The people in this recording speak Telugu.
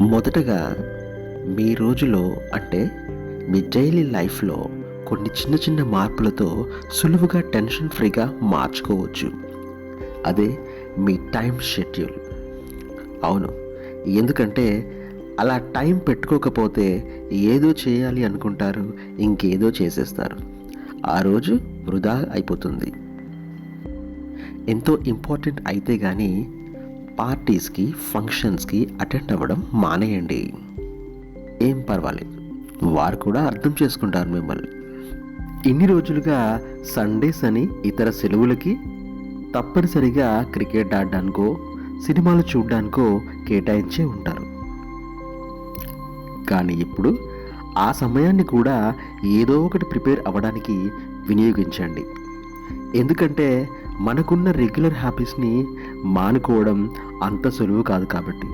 మొదటగా మీ రోజులో అంటే మీ డైలీ లైఫ్లో కొన్ని చిన్న చిన్న మార్పులతో సులువుగా టెన్షన్ ఫ్రీగా మార్చుకోవచ్చు. అదే మీ టైం షెడ్యూల్. అవును, ఎందుకంటే అలా టైం పెట్టుకోకపోతే ఏదో చేయాలి అనుకుంటారు, ఇంకేదో చేసేస్తారు. ఆ రోజు వృధా అయిపోతుంది. ఎంతో ఇంపార్టెంట్ అయితే కానీ పార్టీస్కి ఫంక్షన్స్కి అటెండ్ అవ్వడం మానేయండి. ఏం పర్వాలేదు, వారు కూడా అర్థం చేసుకుంటారు మిమ్మల్ని. ఇన్ని రోజులుగా సండేస్ అని ఇతర సెలవులకి తప్పనిసరిగా క్రికెట్ ఆడడానికో సినిమాలు చూడడానికో కేటాయించే ఉంటారు. కానీ ఇప్పుడు ఆ సమయాన్ని కూడా ఏదో ఒకటి ప్రిపేర్ అవ్వడానికి వినియోగించండి. ఎందుకంటే మనకున్న రెగ్యులర్ హ్యాబిట్స్ని మానుకోవడం అంత సులువు కాదు కాబట్టి.